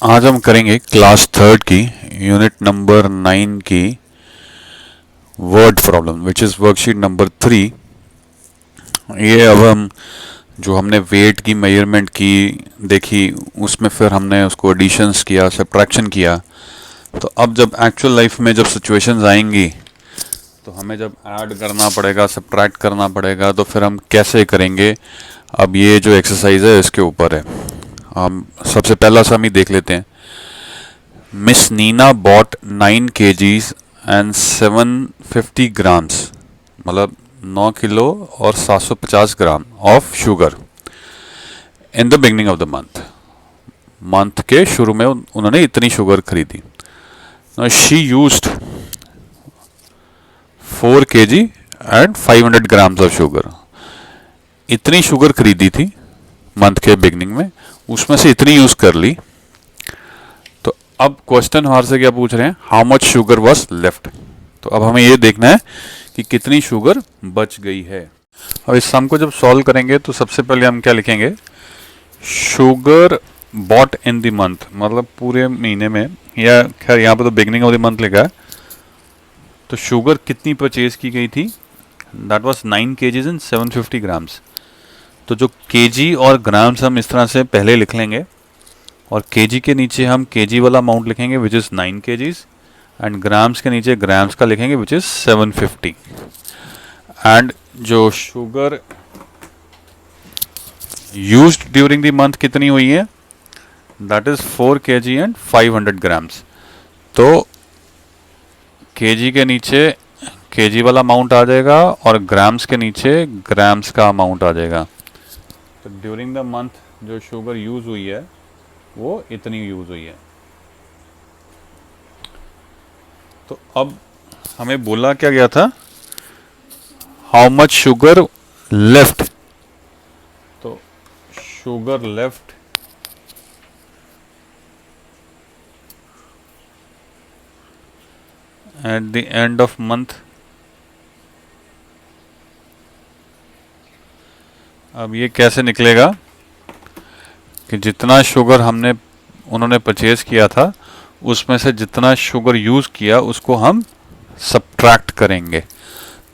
आज हम करेंगे क्लास थर्ड की यूनिट नंबर 9 की word problem which is worksheet number 3। ये अब हम जो हमने वेट की मेजरमेंट की देखी, उसमें फिर हमने उसको एडिशंस किया, सब्ट्रैक्शन किया। तो अब जब एक्चुअल लाइफ में जब सिचुएशंस आएंगी तो हमें जब ऐड करना पड़ेगा, सब्ट्रैक्ट करना पड़ेगा, तो फिर हम कैसे करेंगे। अब ये जो एक्सरसाइज है इसके ऊपर है। हम सबसे पहला सा हम ही देख लेते हैं। Miss Neena bought 9 kgs and 750 grams, मतलब 9 किलो और 750 gram of sugar in the beginning of the month के शुरू में उन्होंने इतनी शुगर खरीदी। She used 4 kg and 500 grams of sugar. इतनी शुगर खरीदी थी मंथ के बिगनिंग में, उसमें से इतनी यूज कर ली। तो अब क्वेश्चन हमारे से क्या पूछ रहे हैं, how much sugar was left. तो अब हमें ये देखना है कि कितनी शुगर बच गई है। और इस सम को जब सॉल्व करेंगे तो सबसे पहले हम क्या लिखेंगे, sugar bought in the month, मतलब पूरे महीने में, या खैर यहाँ पे तो बिगनिंग ऑफ द मंथ लिखा है। तो शुगर कितनी परचेज की गई थी, that was 9 kgs and 750 grams. तो जो केजी और ग्राम्स हम इस तरह से पहले लिख लेंगे, और केजी के नीचे हम केजी वाला अमाउंट लिखेंगे which is 9 kgs, and grams के नीचे ग्राम्स का लिखेंगे विच इज़ 750। एंड जो sugar used during the month कितनी हुई है, that is 4 kg and 500 grams. तो केजी के नीचे केजी वाला अमाउंट आ जाएगा और ग्राम्स के नीचे ग्राम्स का अमाउंट आ जाएगा। तो ड्यूरिंग द मंथ जो शुगर यूज हुई है वो इतनी यूज हुई है। तो अब हमें बोला क्या गया था, हाउ मच शुगर लेफ्ट। तो sugar left at the end of month. अब ये कैसे निकलेगा कि जितना शुगर उन्होंने परचेज किया था उसमें से जितना शुगर यूज़ किया उसको हम सब्ट्रैक्ट करेंगे।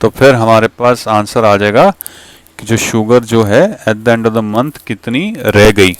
तो फिर हमारे पास आंसर आ जाएगा कि जो शुगर जो है at the end of the month कितनी रह गई।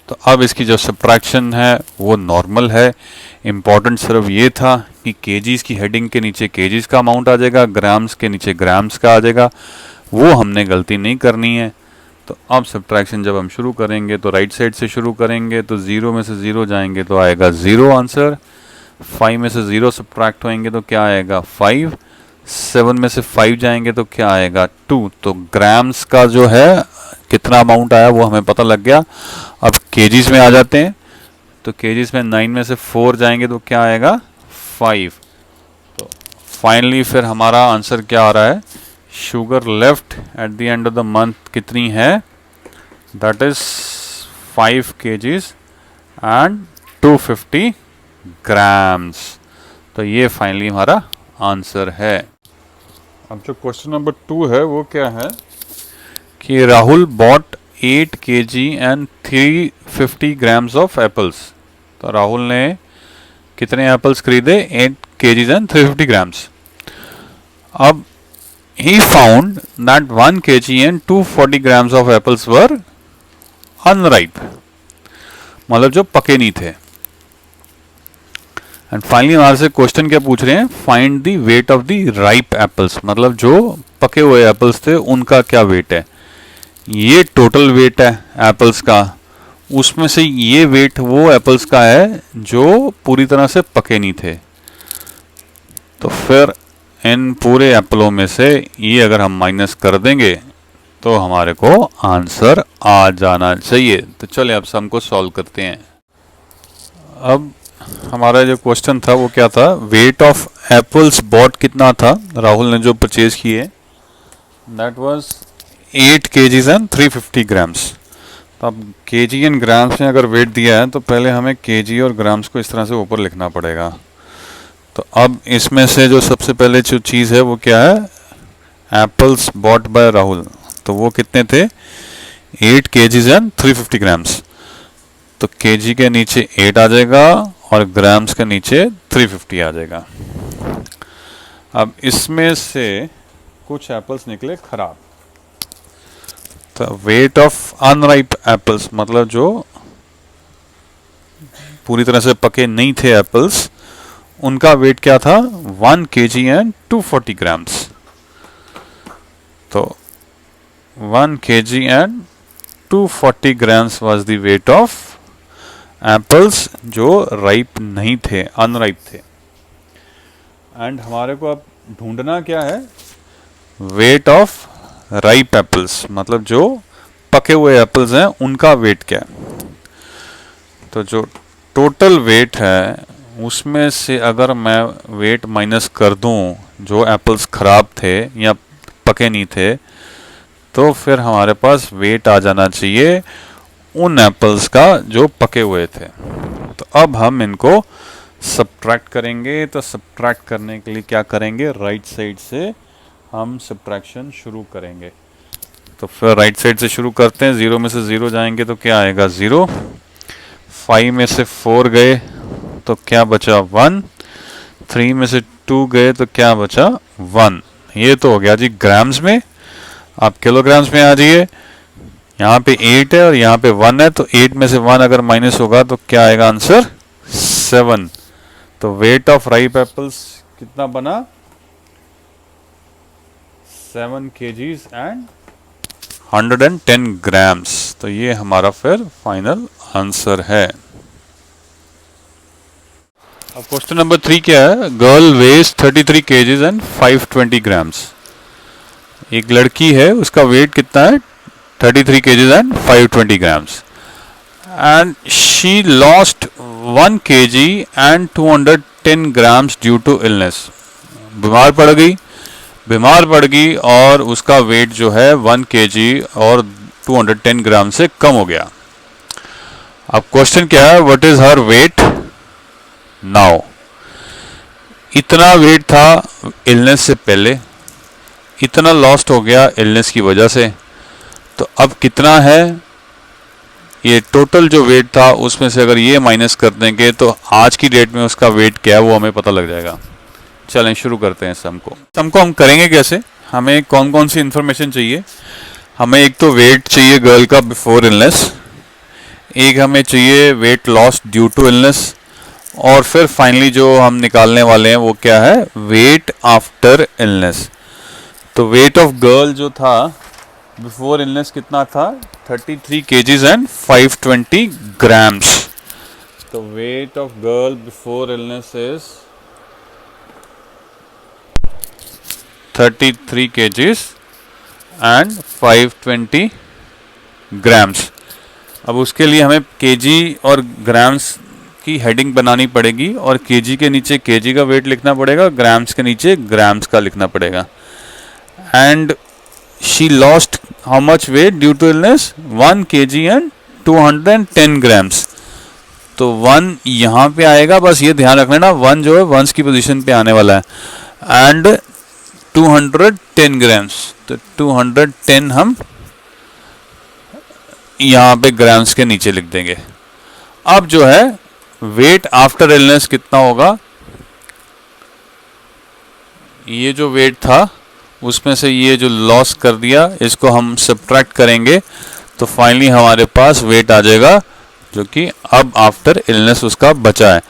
तो अब इसकी जो सब्ट्रैक्शन है वो नॉर्मल है। इम्पॉर्टेंट सिर्फ ये था कि केजीज की हेडिंग के नीचे केजीज का अमाउंट आ जाएगा, ग्राम्स के नीचे ग्राम्स का आ जाएगा। वो हमने गलती नहीं करनी है। तो अब सब्ट्रैक्शन जब हम शुरू करेंगे तो राइट साइड से शुरू करेंगे, तो 0 में से 0 जाएंगे तो आएगा 0 आंसर। 5 में से 0 सब्ट्रैक्ट होएंगे तो क्या आएगा 5। 7 में से 5 जाएंगे तो क्या आएगा 2। तो ग्राम्स का जो है कितना अमाउंट आया वो हमें पता लग गया। अब केजीज में आ जाते हैं। तो केजीज में 9 में से 4 जाएंगे तो क्या आएगा 5। तो फाइनली फिर हमारा आंसर क्या आ रहा है, sugar left at the end of the month कितनी है, that is 5 kgs and 250 grams. तो ये फाइनली हमारा आंसर है। अब जो क्वेश्चन नंबर 2 है वो क्या है कि Rahul bought 8 kg and 350 grams of apples. तो राहुल ने कितने एप्पल्स खरीदे, 8 kgs एंड 350 ग्राम्स। अब he found that 1 kg and 240 grams of apples were unripe, मतलब जो पके नहीं थे। एंड फाइनली हमारे से क्वेश्चन क्या पूछ रहे हैं, find the weight of the ripe apples, मतलब जो पके हुए एप्पल्स थे उनका क्या वेट है। ये टोटल वेट है एप्पल्स का, उसमें से ये वेट वो एप्पल्स का है जो पूरी तरह से पके नहीं थे। तो फिर इन पूरे एप्पलों में से ये अगर हम माइनस कर देंगे तो हमारे को आंसर आ जाना चाहिए। तो चलिए अब सम को सॉल्व करते हैं। अब हमारा जो क्वेश्चन था वो क्या था, वेट ऑफ एप्पल्स बॉट कितना था राहुल ने जो परचेज किए, that was 8 kgs and 350 grams. तो अब केजी एंड ग्राम्स में अगर वेट दिया है तो पहले हमें केजी और ग्राम्स को इस तरह से ऊपर लिखना पड़ेगा। तो अब इसमें से जो सबसे पहले जो चीज़ है वो क्या है, एप्पल्स बॉट बाय राहुल। तो वो कितने थे, 8 kgs एंड 350 ग्राम्स। तो केजी के नीचे 8 आ जाएगा और ग्राम्स के नीचे 350 आ जाएगा। अब इसमें से कुछ एप्पल्स निकले खराब। तो वेट ऑफ अनराइप एप्पल्स मतलब जो पूरी तरह से पके नहीं थे एप्पल्स, उनका वेट क्या था? 1 kg एंड 240 ग्राम्स। तो 1 kg and 240 grams was the weight of apples जो राइप नहीं थे, अनराइप थे। एंड हमारे को अब ढूंढना क्या है? वेट ऑफ राइप एप्पल्स मतलब जो पके हुए एप्पल्स हैं उनका वेट क्या है। तो जो टोटल वेट है उसमें से अगर मैं वेट माइनस कर दूं जो एप्पल्स खराब थे या पके नहीं थे, तो फिर हमारे पास वेट आ जाना चाहिए उन एप्पल्स का जो पके हुए थे। तो अब हम इनको सब्ट्रैक्ट करेंगे। तो सब्ट्रैक्ट करने के लिए क्या करेंगे? राइट साइड से हम सब्ट्रैक्शन शुरू करेंगे। तो फिर राइट साइड से शुरू करते हैं। 0 में से 0 जाएंगे तो क्या आएगा? 0। 5 में से 4 गए तो क्या बचा? 1। 3 में से 2 गए तो क्या बचा? 1। ये तो हो गया जी ग्राम्स में। आप किलोग्राम्स में आ जाइए। यहाँ पे 8 है और यहाँ पे 1 है, तो 8 में से 1 अगर माइनस होगा तो क्या आएगा आंसर? 7। तो वेट ऑफ राइप एप्पल्स कितना बना? 7 kgs एंड 110 ग्राम्स। तो ये हमारा फिर फाइनल आंसर है। अब क्वेश्चन नंबर 3 क्या है? Girl weighs 33 kgs and 520 grams. एक लड़की है, उसका वेट कितना है? 33 kgs and 520 grams. And she lost 1 kg and 210 grams due to illness. बीमार पड़ गई और उसका वेट जो है 1 kg और 210 ग्राम से कम हो गया। अब क्वेश्चन क्या है? What is her weight now? इतना वेट था इलनेस से पहले, इतना लॉस्ट हो गया इलनेस की वजह से, तो अब कितना है? ये टोटल जो वेट था उसमें से अगर ये माइनस कर देंगे तो आज की डेट में उसका वेट क्या है वो हमें पता लग जाएगा। चलें शुरू करते हैं सम को हम करेंगे कैसे? हमें कौन कौन सी इंफॉर्मेशन चाहिए? हमें एक तो वेट चाहिए गर्ल का बिफोर इलनेस, एक हमें चाहिए weight loss due to illness, और फिर फाइनली जो हम निकालने वाले हैं वो क्या है? Weight after illness. तो वेट ऑफ गर्ल जो था बिफोर इलनेस कितना था? 33 kgs एंड 520 ग्राम्स। तो weight of girl before illness is 33 kgs and 520 grams. अब उसके लिए हमें केजी और ग्राम्स की हेडिंग बनानी पड़ेगी और केजी के नीचे केजी का वेट लिखना पड़ेगा, ग्राम्स के नीचे ग्राम्स का लिखना पड़ेगा। And she lost how much weight due to illness? 1 kg and 210 grams. तो 1 यहाँ पे आएगा, बस ये ध्यान रखना ना, 1 जो है वंस की पोजीशन पे आने वाला है। एंड 210 ग्राम्स, तो 210 हम यहाँ पे ग्राम्स के नीचे लिख देंगे। अब जो है वेट आफ्टर इलनेस कितना होगा? ये जो वेट था उसमें से ये जो लॉस कर दिया इसको हम सब्ट्रैक्ट करेंगे तो फाइनली हमारे पास वेट आ जाएगा जो कि अब आफ्टर इलनेस उसका बचा है।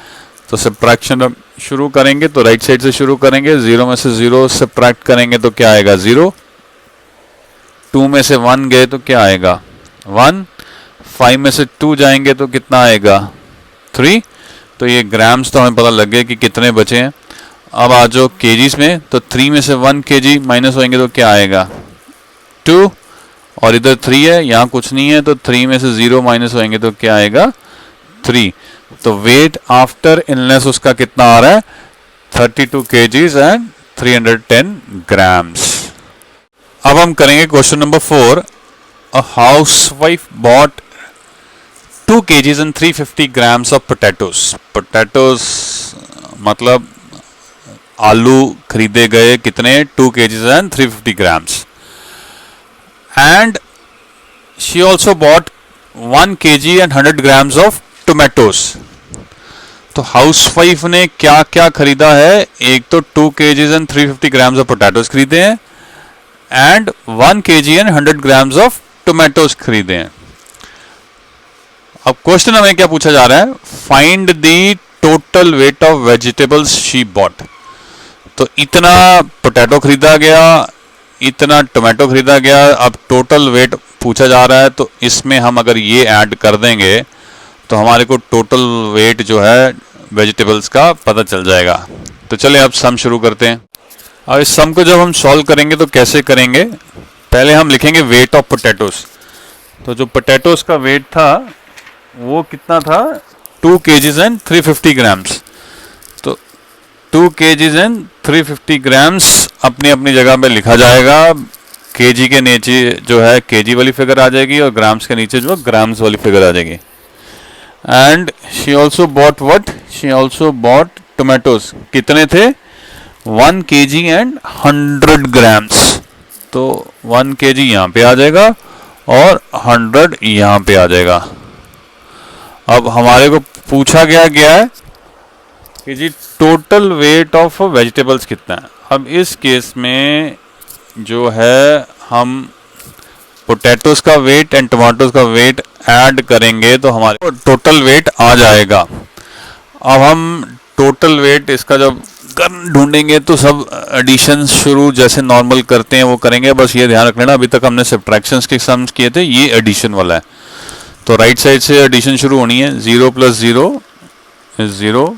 तो सब्ट्रैक्शन शुरू करेंगे तो राइट साइड से शुरू करेंगे। 0 में से 0 सब्ट्रैक्ट करेंगे तो क्या आएगा? 0। 2 में से 1 गए तो क्या आएगा? 1। 5 में से 2 जाएंगे तो कितना आएगा? 3। तो ये ग्राम्स तो हमें पता लग गया कि कितने बचे हैं। अब आ जाओ केजीज में, तो 3 में से 1 kg माइनस होएंगे तो क्या आएगा? 2। और इधर 3 है, यहाँ कुछ नहीं है, तो 3 में से 0 माइनस होएंगे तो क्या आएगा? 3। तो वेट आफ्टर इलनेस उसका कितना आ रहा है? 32 kgs एंड 310 ग्राम्स। अब हम करेंगे question number 4। A housewife bought 2 kgs and 350 grams of potatoes. Potatoes मतलब आलू खरीदे गए कितने? 2 kgs and 350 grams. And she also bought 1 kg and 100 grams of tomatoes. तो हाउसवाइफ ने क्या क्या खरीदा है, एक तो 2 kgs and 350 grams of potatoes खरीदे हैं and 1 kg and 100 grams of tomatoes खरीदे हैं। अब क्वेश्चन हमें क्या पूछा जा रहा है, find the total weight of vegetables she bought. तो इतना पोटैटो खरीदा गया, इतना टोमेटो खरीदा गया, अब टोटल वेट पूछा जा रहा है। तो इसमें हम अगर ये ऐड कर देंगे तो हमारे को टोटल वेट जो है वेजिटेबल्स का पता चल जाएगा। तो चलिए अब सम शुरू करते हैं। अब इस सम को जब हम सॉल्व करेंगे तो कैसे करेंगे, पहले हम लिखेंगे वेट ऑफ पोटैटोस। तो जो पोटैटोस का वेट था वो कितना था, 2 kgs एंड 350 ग्राम्स। तो 2 kgs एंड 350 ग्राम्स अपनी अपनी जगह पे लिखा जाएगा। केजी के नीचे जो है केजी वाली फिगर आ जाएगी और ग्राम्स के नीचे जो ग्राम्स वाली फिगर आ जाएगी। And she also bought what, she also bought tomatoes. कितने थे, 1 kg एंड 100 ग्राम्स। तो 1 kg यहाँ पे आ जाएगा और 100 यहाँ पे आ जाएगा। अब हमारे को पूछा गया है कि जी टोटल वेट ऑफ वेजिटेबल्स कितना है। अब इस केस में जो है हम पोटैटोज का वेट एंड टमाटोज का वेट ऐड करेंगे तो हमारे टोटल वेट आ जाएगा। अब हम टोटल वेट इसका जब ढूंढेंगे तो सब एडिशन शुरू जैसे नॉर्मल करते हैं वो करेंगे। बस ये ध्यान रख लेना, अभी तक हमने सब्ट्रैक्शंस के सम्स किए थे, ये एडिशन वाला है। तो राइट साइड से एडिशन शुरू होनी है। 0 + 0 इज 0,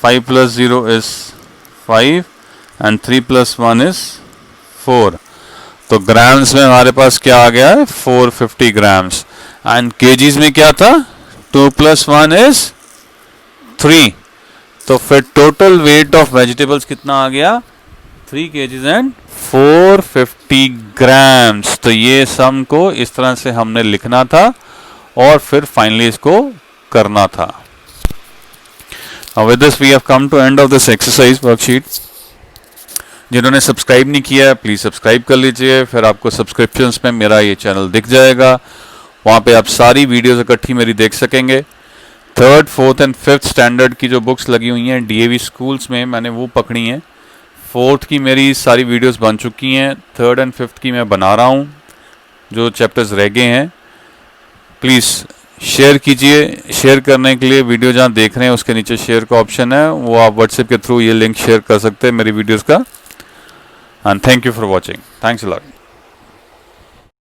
5 + 0 इज 5 एंड 3 + 1 इज 4। तो ग्राम्स में हमारे पास क्या आ गया है, 450 ग्राम्स। एंड केजीज में क्या था, 2 + 1 इज 3। तो फिर टोटल वेट ऑफ वेजिटेबल्स कितना आ गया, 3 kgs एंड 450 ग्राम्स। तो ये सम को इस तरह से हमने लिखना था और फिर फाइनली इसको करना था। With this we have come to end of this exercise worksheet. जिन्होंने सब्सक्राइब नहीं किया है प्लीज़ सब्सक्राइब कर लीजिए, फिर आपको सब्सक्रिप्शंस में मेरा ये चैनल दिख जाएगा। वहाँ पे आप सारी वीडियोस इकट्ठी मेरी देख सकेंगे। 3rd, 4th and 5th standard की जो बुक्स लगी हुई हैं DAV स्कूल्स में मैंने वो पकड़ी हैं। 4th की मेरी सारी वीडियोस बन चुकी हैं, 3rd एंड 5th की मैं बना रहा हूँ, जो चैप्टर्स रह गए हैं। प्लीज़ शेयर कीजिए। शेयर करने के लिए वीडियो जहाँ देख रहे हैं उसके नीचे शेयर का ऑप्शन है, वो आप व्हाट्सएप के थ्रू ये लिंक शेयर कर सकते हैं मेरी वीडियोज़ का। And thank you for watching. Thanks a lot.